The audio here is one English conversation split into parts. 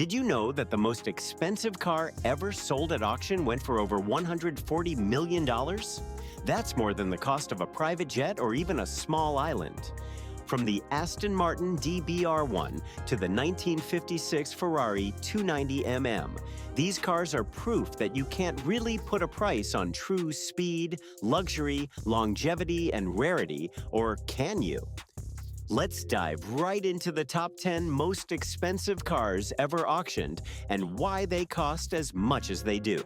Did you know that the most expensive car ever sold at auction went for over $140 million? That's more than the cost of a private jet or even a small island. From the Aston Martin DBR1 to the 1956 Ferrari 290mm, these cars are proof that you can't really put a price on true speed, luxury, longevity, and rarity, or can you? Let's dive right into the top 10 most expensive cars ever auctioned and why they cost as much as they do.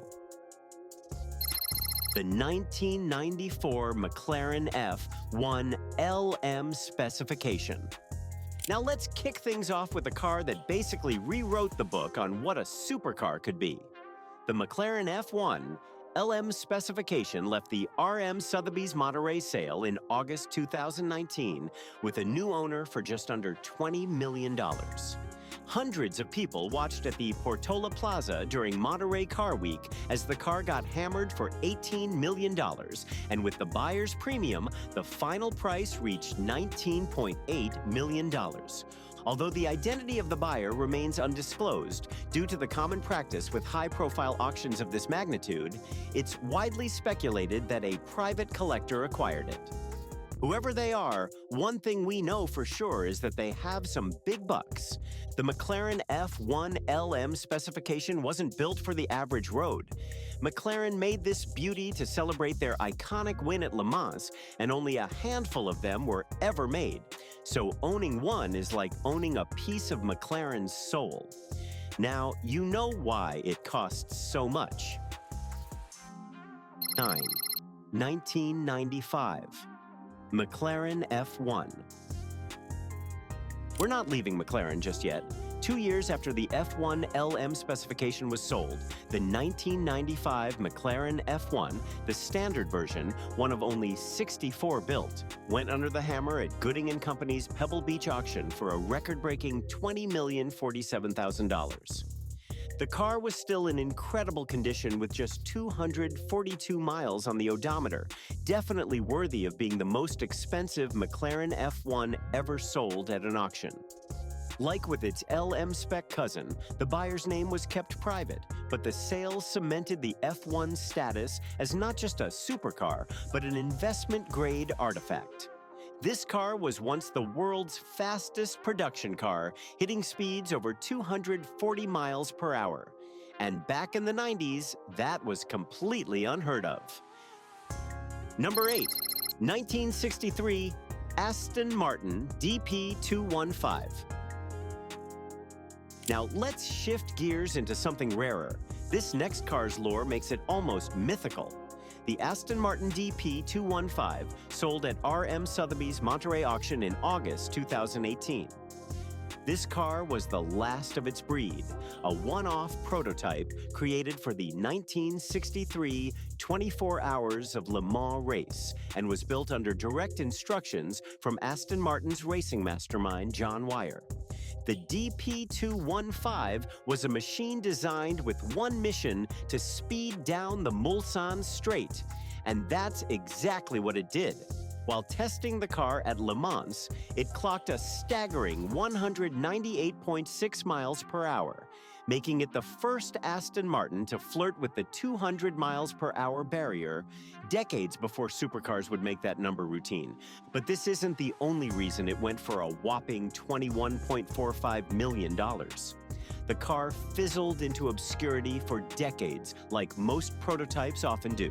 The 1994 McLaren F1 LM specification. Now let's kick things off with a car that basically rewrote the book on what a supercar could be. The McLaren F1 LM specification left the RM Sotheby's Monterey sale in August 2019 with a new owner for just under $20 million. Hundreds of people watched at the Portola Plaza during Monterey Car Week as the car got hammered for $18 million, and with the buyer's premium, the final price reached $19.8 million. Although the identity of the buyer remains undisclosed due to the common practice with high-profile auctions of this magnitude, it's widely speculated that a private collector acquired it. Whoever they are, one thing we know for sure is that they have some big bucks. The McLaren F1 LM specification wasn't built for the average road. McLaren made this beauty to celebrate their iconic win at Le Mans, and only a handful of them were ever made. So owning one is like owning a piece of McLaren's soul. Now, you know why it costs so much. 9. 1995. McLaren F1. We're not leaving McLaren just yet. 2 years after the F1 LM specification was sold, the 1995 McLaren F1, the standard version, one of only 64 built, went under the hammer at Gooding & Company's Pebble Beach auction for a record-breaking $20,047,000. The car was still in incredible condition with just 242 miles on the odometer, definitely worthy of being the most expensive McLaren F1 ever sold at an auction. Like with its LM spec cousin, the buyer's name was kept private, but the sale cemented the F1's status as not just a supercar, but an investment-grade artifact. This car was once the world's fastest production car, hitting speeds over 240 miles per hour. And back in the 90s, that was completely unheard of. Number 8. 1963 Aston Martin DP215. Now let's shift gears into something rarer. This next car's lore makes it almost mythical. The Aston Martin DP215 sold at RM Sotheby's Monterey auction in August 2018. This car was the last of its breed, a one-off prototype created for the 1963 24 Hours of Le Mans race and was built under direct instructions from Aston Martin's racing mastermind, John Wyer. The DP215 was a machine designed with one mission to speed down the Mulsanne Straight, and that's exactly what it did. While testing the car at Le Mans, it clocked a staggering 198.6 miles per hour, making it the first Aston Martin to flirt with the 200 miles per hour barrier decades before supercars would make that number routine. But this isn't the only reason it went for a whopping $21.45 million. The car fizzled into obscurity for decades, like most prototypes often do.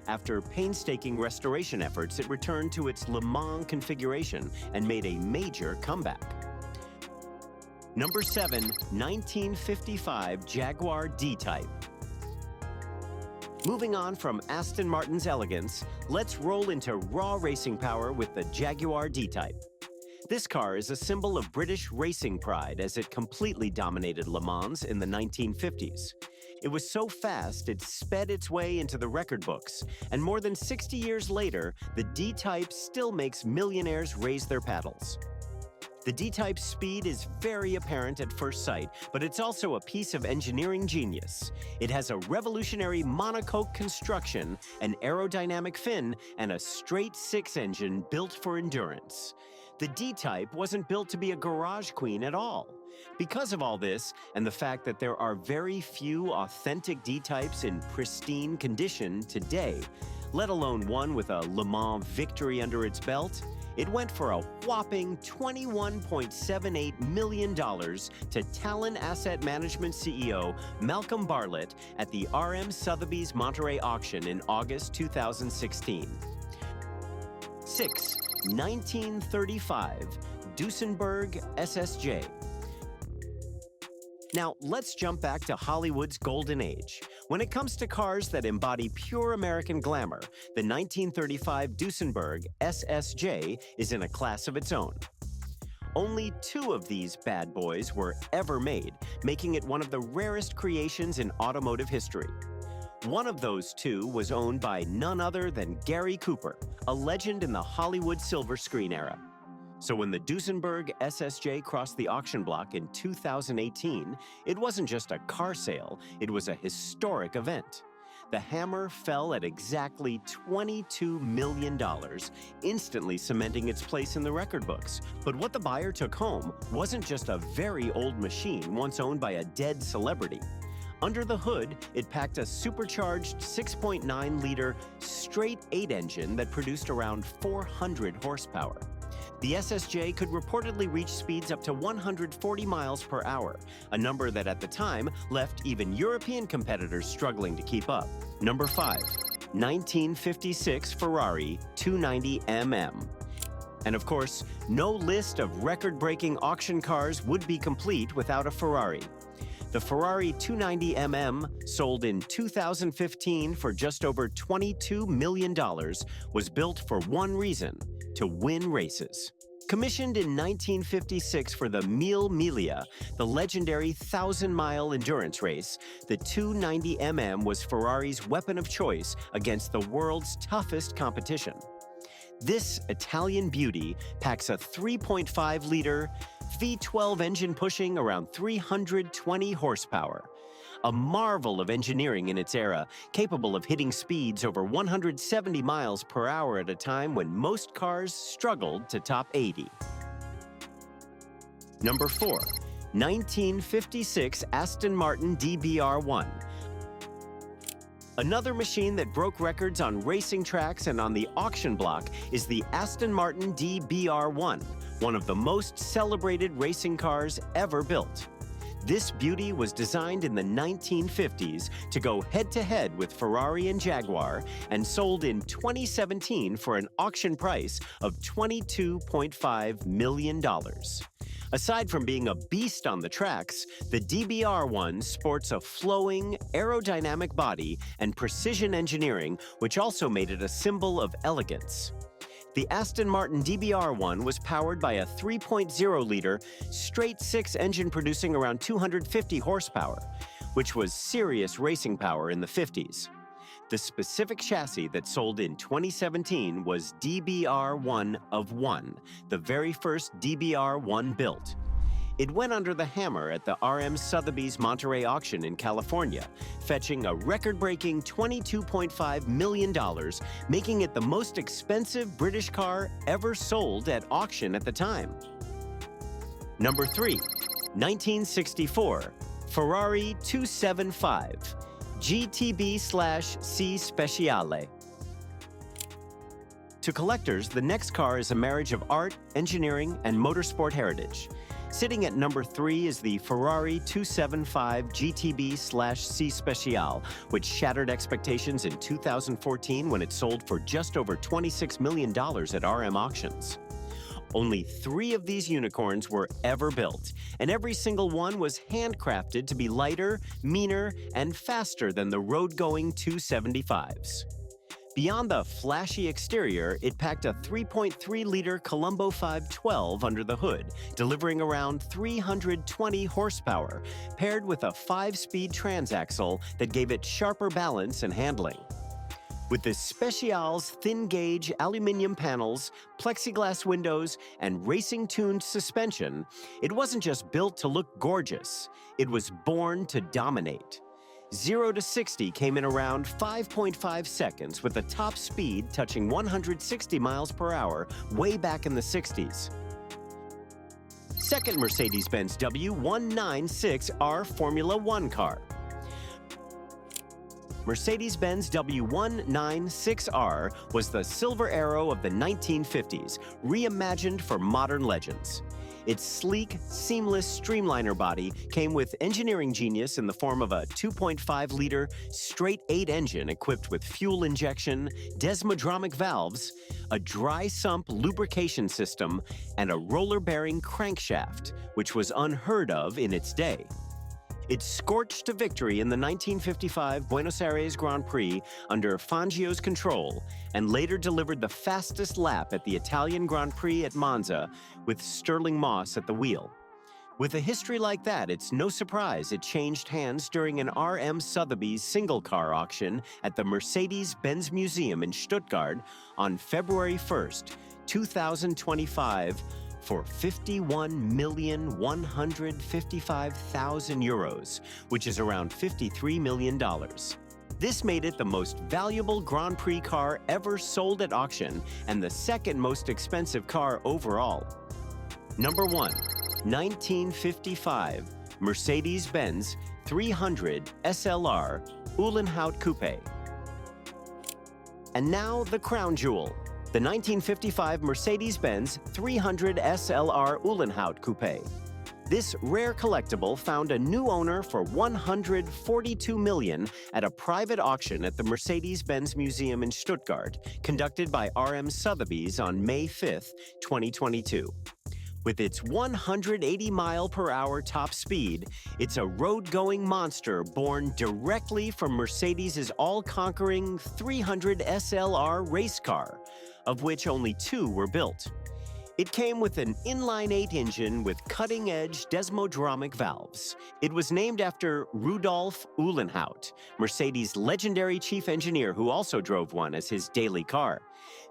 After painstaking restoration efforts, it returned to its Le Mans configuration and made a major comeback. Number 7. 1955 Jaguar D-Type. Moving on from Aston Martin's elegance, let's roll into raw racing power with the Jaguar D-Type. This car is a symbol of British racing pride as it completely dominated Le Mans in the 1950s. It was so fast, it sped its way into the record books, and more than 60 years later, the D-Type still makes millionaires raise their paddles. The D-Type's speed is very apparent at first sight, but it's also a piece of engineering genius. It has a revolutionary monocoque construction, an aerodynamic fin, and a straight-six engine built for endurance. The D-Type wasn't built to be a garage queen at all. Because of all this, and the fact that there are very few authentic D-types in pristine condition today, let alone one with a Le Mans victory under its belt, it went for a whopping $21.78 million to Talon Asset Management CEO Malcolm Bartlett at the RM Sotheby's Monterey auction in August 2016. 6. 1935 Duesenberg SSJ. Now, let's jump back to Hollywood's golden age. When it comes to cars that embody pure American glamour, the 1935 Duesenberg SSJ is in a class of its own. Only 2 of these bad boys were ever made, making it one of the rarest creations in automotive history. One of those 2 was owned by none other than Gary Cooper, a legend in the Hollywood silver screen era. So when the Duesenberg SSJ crossed the auction block in 2018, it wasn't just a car sale, it was a historic event. The hammer fell at exactly $22 million, instantly cementing its place in the record books. But what the buyer took home wasn't just a very old machine once owned by a dead celebrity. Under the hood, it packed a supercharged 6.9-liter straight 8 engine that produced around 400 horsepower. The SSJ could reportedly reach speeds up to 140 miles per hour, a number that at the time left even European competitors struggling to keep up. Number 5. 1956 Ferrari 290mm. And of course, no list of record-breaking auction cars would be complete without a Ferrari. The Ferrari 290mm, sold in 2015 for just over $22 million, was built for one reason: to win races. Commissioned in 1956 for the Mille Miglia, the legendary 1,000-mile endurance race, the 290mm was Ferrari's weapon of choice against the world's toughest competition. This Italian beauty packs a 3.5-liter V12 engine pushing around 320 horsepower. A marvel of engineering in its era, capable of hitting speeds over 170 miles per hour at a time when most cars struggled to top 80. Number 4. 1956 Aston Martin DBR1. Another machine that broke records on racing tracks and on the auction block is the Aston Martin DBR1, one of the most celebrated racing cars ever built. This beauty was designed in the 1950s to go head-to-head with Ferrari and Jaguar and sold in 2017 for an auction price of $22.5 million. Aside from being a beast on the tracks, the DBR1 sports a flowing, aerodynamic body and precision engineering, which also made it a symbol of elegance. The Aston Martin DBR1 was powered by a 3.0-liter straight-six engine producing around 250 horsepower, which was serious racing power in the 50s. The specific chassis that sold in 2017 was DBR1 of 1, the very first DBR1 built. It went under the hammer at the RM Sotheby's Monterey auction in California, fetching a record-breaking $22.5 million, making it the most expensive British car ever sold at auction at the time. Number 3. 1964 Ferrari 275 GTB/C Speciale. To collectors, the next car is a marriage of art, engineering, and motorsport heritage. Sitting at number 3 is the Ferrari 275 GTB/C Speciale, which shattered expectations in 2014 when it sold for just over $26 million at RM auctions. Only 3 of these unicorns were ever built, and every single one was handcrafted to be lighter, meaner, and faster than the road-going 275s. Beyond the flashy exterior, it packed a 3.3-liter Colombo 512 under the hood, delivering around 320 horsepower, paired with a 5-speed transaxle that gave it sharper balance and handling. With the Speciale's thin-gauge aluminum panels, plexiglass windows, and racing-tuned suspension, it wasn't just built to look gorgeous, it was born to dominate. 0 to 60 came in around 5.5 seconds, with the top speed touching 160 miles per hour way back in the 60s. Second Mercedes-Benz W196R Formula One car. Mercedes-Benz W196R was the silver arrow of the 1950s, reimagined for modern legends. Its sleek, seamless Streamliner body came with engineering genius in the form of a 2.5-liter straight-8 engine equipped with fuel injection, desmodromic valves, a dry sump lubrication system, and a roller-bearing crankshaft, which was unheard of in its day. It scorched to victory in the 1955 Buenos Aires Grand Prix under Fangio's control and later delivered the fastest lap at the Italian Grand Prix at Monza with Sterling Moss at the wheel. With a history like that, it's no surprise it changed hands during an R.M. Sotheby's single-car auction at the Mercedes-Benz Museum in Stuttgart on February 1st, 2025, for €51,155,000, which is around $53 million. This made it the most valuable Grand Prix car ever sold at auction and the second most expensive car overall. Number 1. 1955 Mercedes-Benz 300 SLR Uhlenhaut Coupe. And now the crown jewel, the 1955 Mercedes-Benz 300 SLR Uhlenhaut Coupe. This rare collectible found a new owner for $142 million at a private auction at the Mercedes-Benz Museum in Stuttgart, conducted by R.M. Sotheby's on May 5, 2022. With its 180-mile-per-hour top speed, it's a road-going monster born directly from Mercedes' all-conquering 300 SLR race car, of which only 2 were built. It came with an inline-8 engine with cutting-edge desmodromic valves. It was named after Rudolf Uhlenhaut, Mercedes' legendary chief engineer who also drove one as his daily car.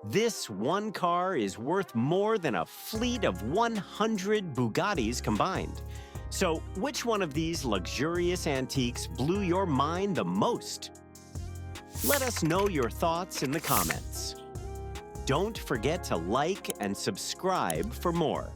This one car is worth more than a fleet of 100 Bugattis combined. So, which one of these luxurious antiques blew your mind the most? Let us know your thoughts in the comments. Don't forget to like and subscribe for more.